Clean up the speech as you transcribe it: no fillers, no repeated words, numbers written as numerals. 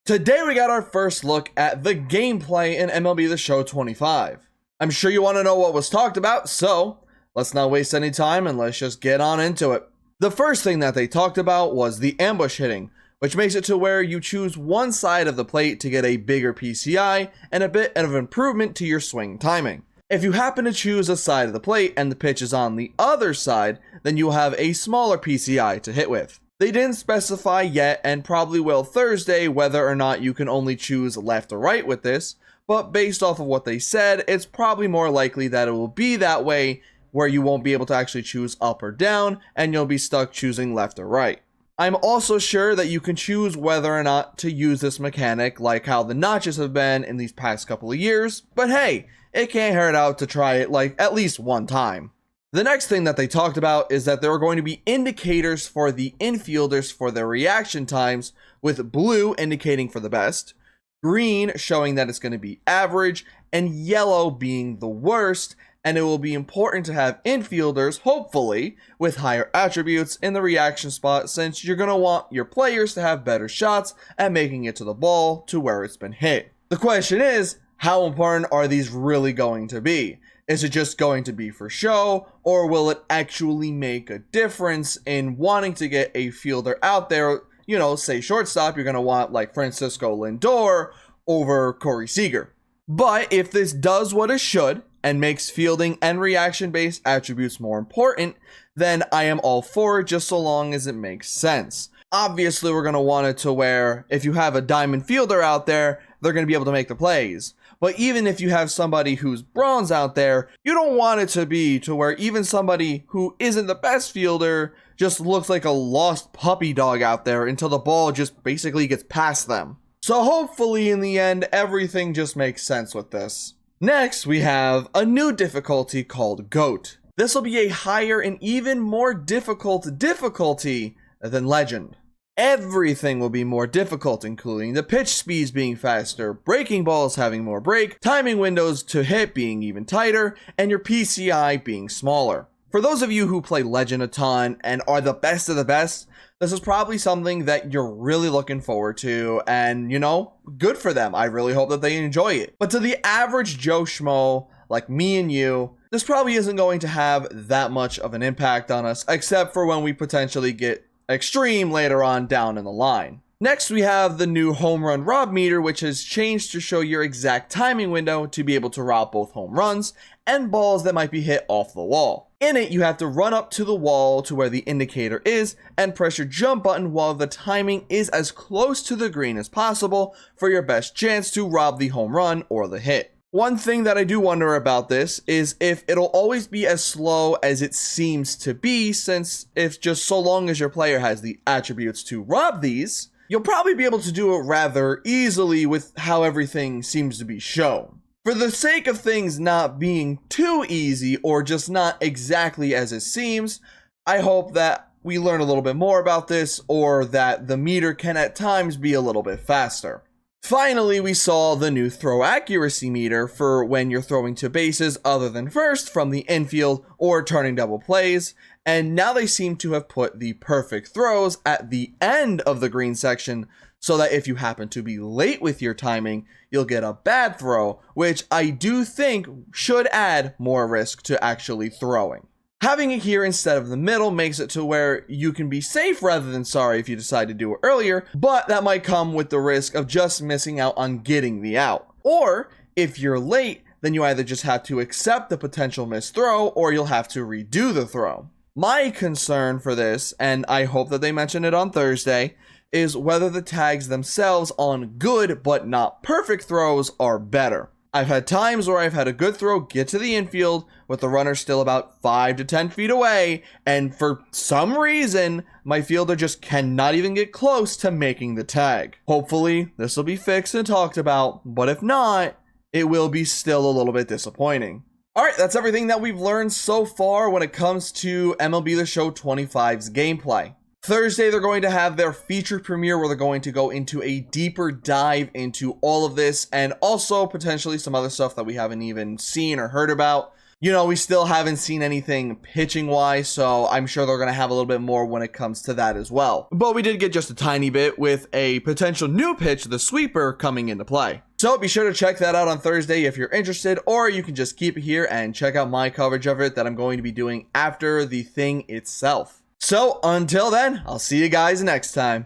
Today we got our first look at the gameplay in MLB The Show 25. I'm sure you want to know what was talked about, so let's not waste any time and let's just get on into it. The first thing that they talked about was the ambush hitting, which makes it to where you choose one side of the plate to get a bigger PCI and a bit of improvement to your swing timing. If you happen to choose a side of the plate and the pitch is on the other side, then you'll have a smaller PCI to hit with. They didn't specify yet, and probably will Thursday, whether or not you can only choose left or right with this, but based off of what they said, it's probably more likely that it will be that way, where you won't be able to actually choose up or down, and you'll be stuck choosing left or right. I'm also sure that you can choose whether or not to use this mechanic, like how the notches have been in these past couple of years, but hey, it can't hurt out to try it like at least one time. The next thing that they talked about is that there are going to be indicators for the infielders for their reaction times, with blue indicating for the best, green showing that it's going to be average, and yellow being the worst, and it will be important to have infielders, hopefully, with higher attributes in the reaction spot, since you're going to want your players to have better shots at making it to the ball to where it's been hit. The question is, how important are these really going to be? Is it just going to be for show, or will it actually make a difference in wanting to get a fielder out there? You know, say shortstop, you're going to want like Francisco Lindor over Corey Seager. But if this does what it should and makes fielding and reaction-based attributes more important, then I am all for it, just so long as it makes sense. Obviously, we're going to want it to where if you have a diamond fielder out there, they're going to be able to make the plays. But even if you have somebody who's bronze out there, you don't want it to be to where even somebody who isn't the best fielder just looks like a lost puppy dog out there until the ball just basically gets past them. So hopefully in the end, everything just makes sense with this. Next, we have a new difficulty called G.O.A.T. This will be a higher and even more difficult difficulty than Legend. Everything will be more difficult, including the pitch speeds being faster, breaking balls having more break, timing windows to hit being even tighter, and your PCI being smaller. For those of you who play Legend a ton and are the best of the best, this is probably something that you're really looking forward to, and you know, good for them. I really hope that they enjoy it. But to the average Joe Schmo, like me and you, this probably isn't going to have that much of an impact on us, except for when we potentially get extreme later on down in the line. Next, we have the new Homerun Rob Meter, which has changed to show your exact timing window to be able to rob both home runs and balls that might be hit off the wall. In it, you have to run up to the wall to where the indicator is and press your jump button while the timing is as close to the green as possible for your best chance to rob the home run or the hit. One thing that I do wonder about this is if it'll always be as slow as it seems to be, since if just so long as your player has the attributes to rob these, you'll probably be able to do it rather easily with how everything seems to be shown. For the sake of things not being too easy or just not exactly as it seems, I hope that we learn a little bit more about this, or that the meter can at times be a little bit faster. Finally, we saw the new throw accuracy meter for when you're throwing to bases other than first from the infield or turning double plays, and now they seem to have put the perfect throws at the end of the green section, so that if you happen to be late with your timing, you'll get a bad throw, which I do think should add more risk to actually throwing. Having it here instead of the middle makes it to where you can be safe rather than sorry if you decide to do it earlier, but that might come with the risk of just missing out on getting the out. Or, if you're late, then you either just have to accept the potential missed throw, or you'll have to redo the throw. My concern for this, and I hope that they mention it on Thursday, is whether the tags themselves on good but not perfect throws are better. I've had times where I've had a good throw get to the infield with the runner still about 5 to 10 feet away, and for some reason, my fielder just cannot even get close to making the tag. Hopefully, this will be fixed and talked about, but if not, it will be still a little bit disappointing. Alright, that's everything that we've learned so far when it comes to MLB The Show 25's gameplay. Thursday, they're going to have their featured premiere where they're going to go into a deeper dive into all of this, and also potentially some other stuff that we haven't even seen or heard about. you know, we still haven't seen anything pitching wise, so I'm sure they're going to have a little bit more when it comes to that as well. But we did get just a tiny bit with a potential new pitch, the sweeper, coming into play. So be sure to check that out on Thursday if you're interested, or you can just keep it here and check out my coverage of it that I'm going to be doing after the thing itself. So until then, I'll see you guys next time.